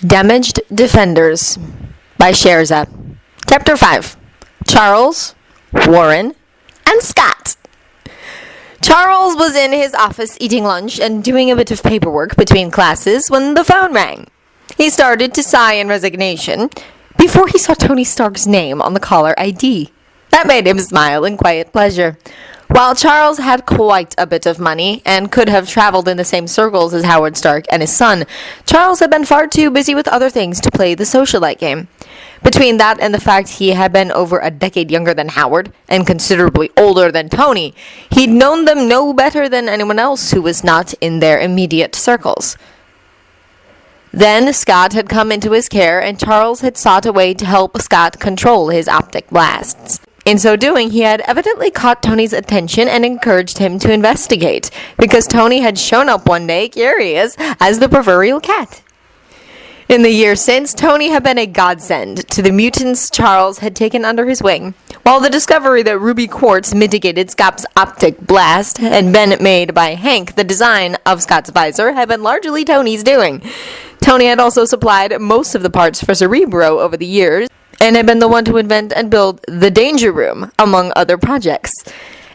Damaged Defenders by Sherza. Chapter 5. Charles, Warren, and Scott. Charles was in his office eating lunch and doing a bit of paperwork between classes when the phone rang. He started to sigh in resignation before he saw Tony Stark's name on the caller ID. That made him smile in quiet pleasure. While Charles had quite a bit of money and could have traveled in the same circles as Howard Stark and his son, Charles had been far too busy with other things to play the socialite game. Between that and the fact he had been over a decade younger than Howard and considerably older than Tony, he'd known them no better than anyone else who was not in their immediate circles. Then Scott had come into his care, and Charles had sought a way to help Scott control his optic blasts. In so doing, he had evidently caught Tony's attention and encouraged him to investigate, because Tony had shown up one day, curious as the proverbial cat. In the years since, Tony had been a godsend to the mutants Charles had taken under his wing, while the discovery that ruby quartz mitigated Scott's optic blast had been made by Hank. The design of Scott's visor had been largely Tony's doing. Tony had also supplied most of the parts for Cerebro over the years, and had been the one to invent and build the Danger Room, among other projects.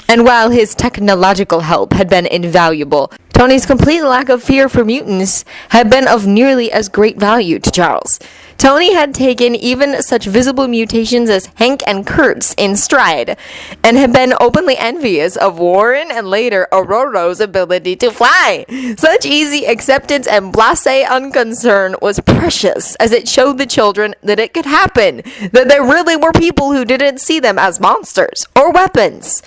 And while his technological help had been invaluable, Tony's complete lack of fear for mutants had been of nearly as great value to Charles. Tony had taken even such visible mutations as Hank and Kurt's in stride, and had been openly envious of Warren and later Aurora's ability to fly. Such easy acceptance and blasé unconcern was precious, as it showed the children that it could happen, that there really were people who didn't see them as monsters or weapons.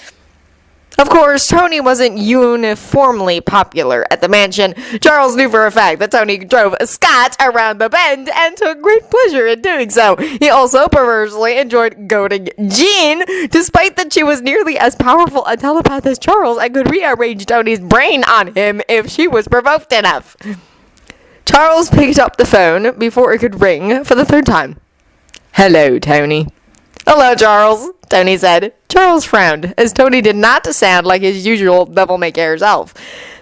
Of course, Tony wasn't uniformly popular at the mansion. Charles knew for a fact that Tony drove Scott around the bend and took great pleasure in doing so. He also perversely enjoyed goading Jean, despite that she was nearly as powerful a telepath as Charles and could rearrange Tony's brain on him if she was provoked enough. Charles picked up the phone before it could ring for the third time. "Hello, Tony." "Hello, Charles," Tony said. Charles frowned, as Tony did not sound like his usual devil-may-care self.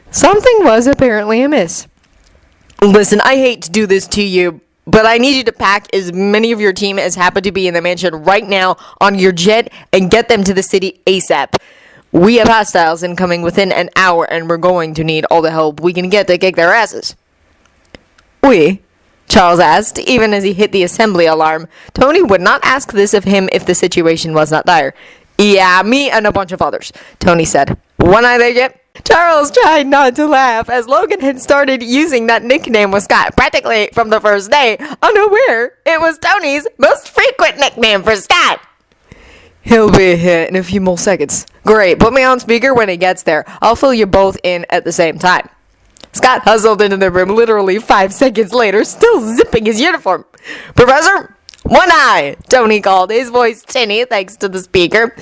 Something was apparently amiss. "Listen, I hate to do this to you, but I need you to pack as many of your team as happen to be in the mansion right now on your jet and get them to the city ASAP. We have hostiles incoming within an hour, and we're going to need all the help we can get to kick their asses." "Oui?" Charles asked, even as he hit the assembly alarm. Tony would not ask this of him if the situation was not dire. "Yeah, me and a bunch of others," Tony said. "When I they get?" Charles tried not to laugh, as Logan had started using that nickname with Scott practically from the first day, unaware it was Tony's most frequent nickname for Scott. "He'll be here in a few more seconds." "Great, put me on speaker when he gets there. I'll fill you both in at the same time." Scott hustled into the room literally 5 seconds later, still zipping his uniform. "Professor? One eye," Tony called, his voice tinny thanks to the speaker.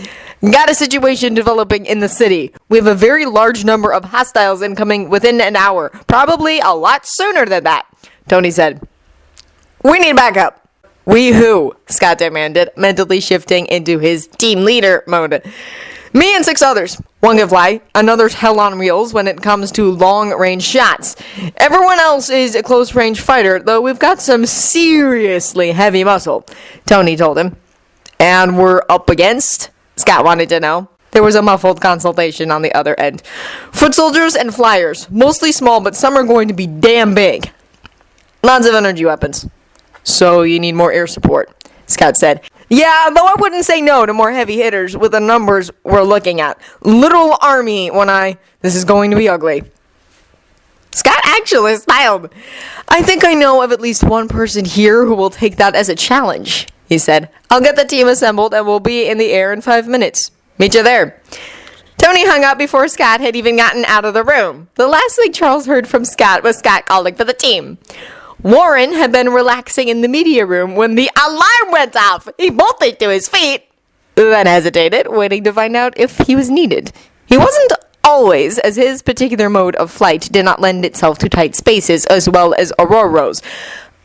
"Got a situation developing in the city. We have a very large number of hostiles incoming within an hour. Probably a lot sooner than that," Tony said. "We need backup." "We who?" Scott demanded, mentally shifting into his team leader mode. "Me and 6 others. One can fly, another's hell on wheels when it comes to long-range shots. Everyone else is a close-range fighter, though we've got some seriously heavy muscle," Tony told him. "And we're up against?" Scott wanted to know. There was a muffled consultation on the other end. "Foot soldiers and flyers, mostly small, but some are going to be damn big. Lots of energy weapons." "So you need more air support," Scott said. "Yeah, though I wouldn't say no to more heavy hitters with the numbers we're looking at. Literal army this is going to be ugly." Scott actually smiled. "I think I know of at least one person here who will take that as a challenge," he said. "I'll get the team assembled and we'll be in the air in 5 minutes. Meet you there." Tony hung up before Scott had even gotten out of the room. The last thing Charles heard from Scott was Scott calling for the team. Warren had been relaxing in the media room when the alarm went off. He bolted to his feet, then hesitated, waiting to find out if he was needed. He wasn't always, as his particular mode of flight did not lend itself to tight spaces as well as Aurora's.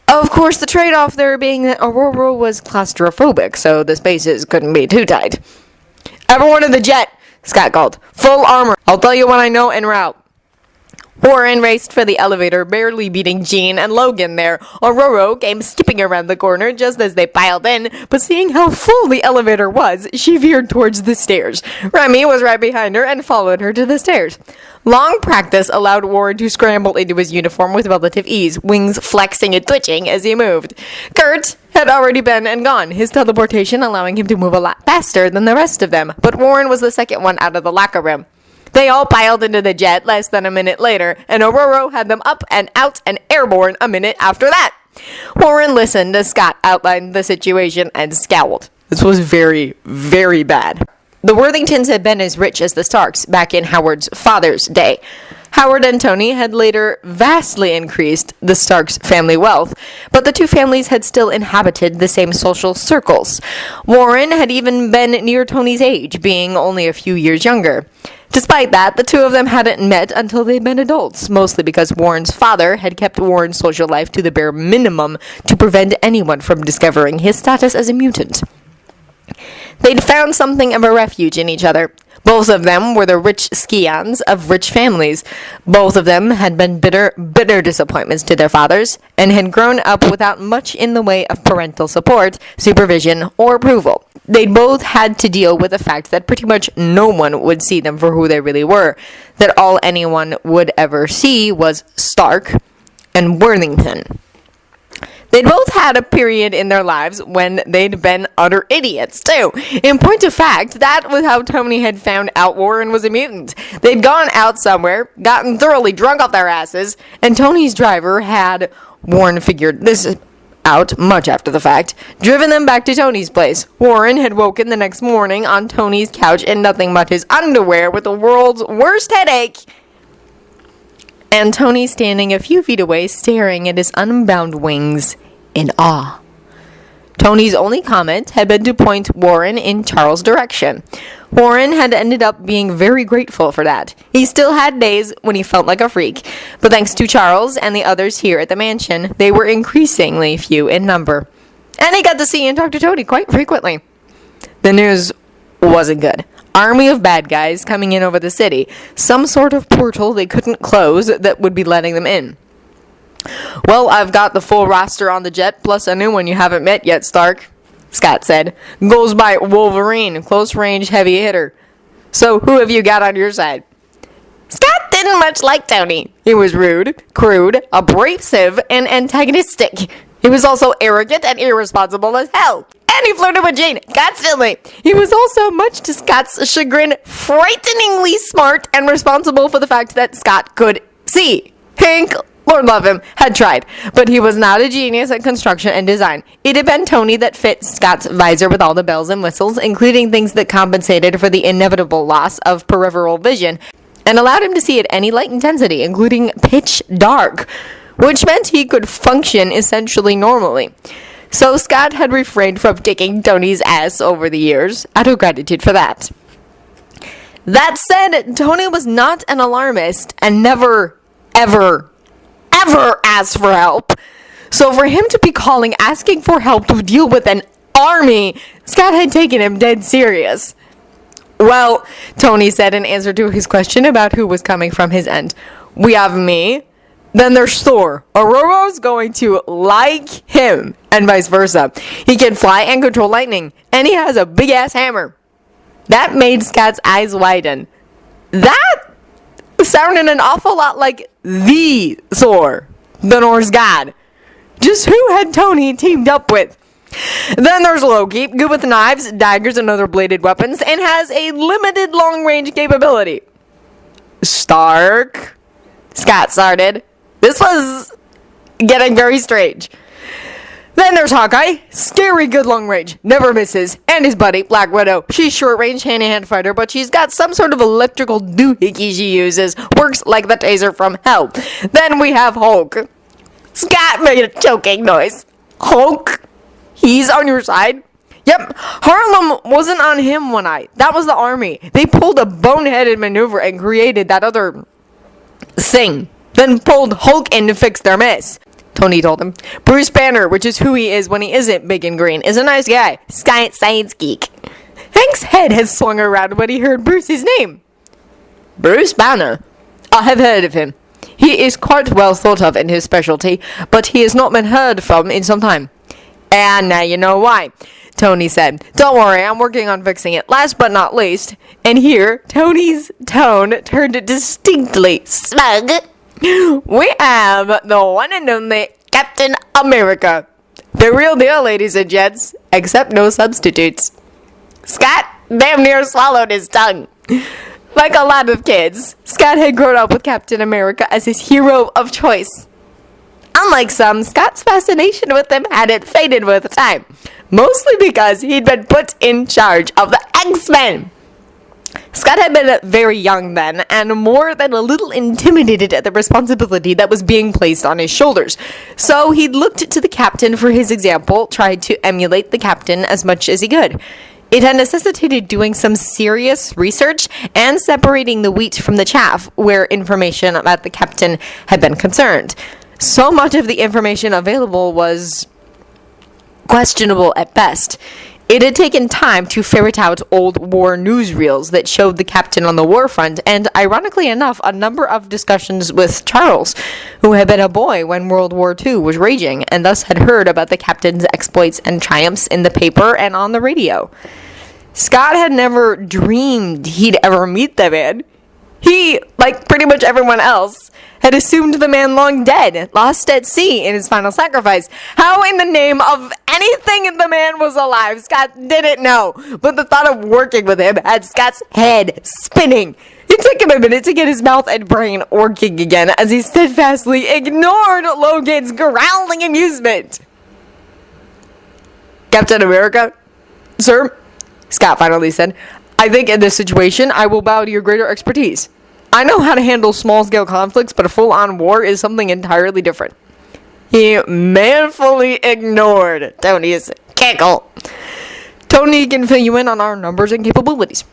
Of course, the trade-off there being that Aurora was claustrophobic, so the spaces couldn't be too tight. "Everyone in the jet," Scott called. "Full armor. I'll tell you when I know en route." Warren raced for the elevator, barely beating Jean and Logan there. Aurora came skipping around the corner just as they piled in, but seeing how full the elevator was, she veered towards the stairs. Remy was right behind her and followed her to the stairs. Long practice allowed Warren to scramble into his uniform with relative ease, wings flexing and twitching as he moved. Kurt had already been and gone, his teleportation allowing him to move a lot faster than the rest of them, but Warren was the second one out of the locker room. They all piled into the jet less than a minute later, and Aurora had them up and out and airborne a minute after that. Warren listened as Scott outlined the situation and scowled. This was very, very bad. The Worthingtons had been as rich as the Starks back in Howard's father's day. Howard and Tony had later vastly increased the Starks' family wealth, but the two families had still inhabited the same social circles. Warren had even been near Tony's age, being only a few years younger. Despite that, the two of them hadn't met until they'd been adults, mostly because Warren's father had kept Warren's social life to the bare minimum to prevent anyone from discovering his status as a mutant. They'd found something of a refuge in each other. Both of them were the rich scions of rich families. Both of them had been bitter disappointments to their fathers, and had grown up without much in the way of parental support, supervision, or approval. They'd both had to deal with the fact that pretty much no one would see them for who they really were, that all anyone would ever see was Stark and Worthington. They'd both had a period in their lives when they'd been utter idiots, too. In point of fact, that was how Tony had found out Warren was a mutant. They'd gone out somewhere, gotten thoroughly drunk off their asses, and Tony's driver had, Warren figured this out much after the fact, driven them back to Tony's place. Warren had woken the next morning on Tony's couch in nothing but his underwear with the world's worst headache, and Tony standing a few feet away staring at his unbound wings in awe. Tony's only comment had been to point Warren in Charles' direction. Warren had ended up being very grateful for that. He still had days when he felt like a freak, but thanks to Charles and the others here at the mansion, they were increasingly few in number. And he got to see and talk to Tony quite frequently. The news wasn't good. Army of bad guys coming in over the city. Some sort of portal they couldn't close that would be letting them in. Well, I've got the full roster on the jet, plus a new one you haven't met yet, Stark, Scott said. Goes by Wolverine, close-range heavy hitter. So, who have you got on your side? Scott didn't much like Tony. He was rude, crude, abrasive, and antagonistic. He was also arrogant and irresponsible as hell. And he flirted with Jane, constantly. He was also, much to Scott's chagrin, frighteningly smart and responsible for the fact that Scott could see. Hank, Lord love him, had tried, but he was not a genius at construction and design. It had been Tony that fit Scott's visor with all the bells and whistles, including things that compensated for the inevitable loss of peripheral vision, and allowed him to see at any light intensity, including pitch dark, which meant he could function essentially normally. So Scott had refrained from kicking Tony's ass over the years, out of gratitude for that. That said, Tony was not an alarmist and never, ever asked for help. So for him to be calling asking for help to deal with an army, Scott had taken him dead serious. Well, Tony said in answer to his question about who was coming from his end, we have me, then there's Thor. Aurora's going to like him, and vice versa. He can fly and control lightning, and he has a big-ass hammer. That made Scott's eyes widen. That sounded an awful lot like the Thor, the Norse god. Just who had Tony teamed up with? Then there's Loki, good with knives, daggers, and other bladed weapons, and has a limited long-range capability. Stark? Scott started. This was getting very strange. Then there's Hawkeye, scary good long range, never misses, and his buddy, Black Widow. She's short range, hand-to-hand fighter, but she's got some sort of electrical doohickey she uses, works like the taser from hell. Then we have Hulk. Scott made a choking noise. Hulk? He's on your side? Yep, Harlem wasn't on him one night. That was the army. They pulled a boneheaded maneuver and created that other thing. Then pulled Hulk in to fix their mess. Tony told him. Bruce Banner, which is who he is when he isn't big and green, is a nice guy. Science geek. Hank's head had swung around when he heard Bruce's name. Bruce Banner. I have heard of him. He is quite well thought of in his specialty, but he has not been heard from in some time. And now you know why, Tony said. Don't worry, I'm working on fixing it. Last but not least, and here, Tony's tone turned distinctly smug. We have the one and only Captain America. The real deal, ladies and gents, except no substitutes. Scott damn near swallowed his tongue. Like a lot of kids, Scott had grown up with Captain America as his hero of choice. Unlike some, Scott's fascination with him hadn't faded with time, mostly because he'd been put in charge of the X-Men. Scott had been very young then, and more than a little intimidated at the responsibility that was being placed on his shoulders. So he'd looked to the Captain for his example, tried to emulate the Captain as much as he could. It had necessitated doing some serious research and separating the wheat from the chaff where information about the Captain had been concerned. So much of the information available was questionable at best. It had taken time to ferret out old war newsreels that showed the Captain on the war front, and ironically enough, a number of discussions with Charles, who had been a boy when World War II was raging, and thus had heard about the Captain's exploits and triumphs in the paper and on the radio. Scott had never dreamed he'd ever meet the man. He, like pretty much everyone else, had assumed the man long dead, lost at sea in his final sacrifice. How in the name of anything the man was alive, Scott didn't know. But the thought of working with him had Scott's head spinning. It took him a minute to get his mouth and brain working again as he steadfastly ignored Logan's growling amusement. Captain America? Sir? Scott finally said, I think in this situation, I will bow to your greater expertise. I know how to handle small-scale conflicts, but a full-on war is something entirely different. He manfully ignored Tony's cackle. Tony can fill you in on our numbers and capabilities.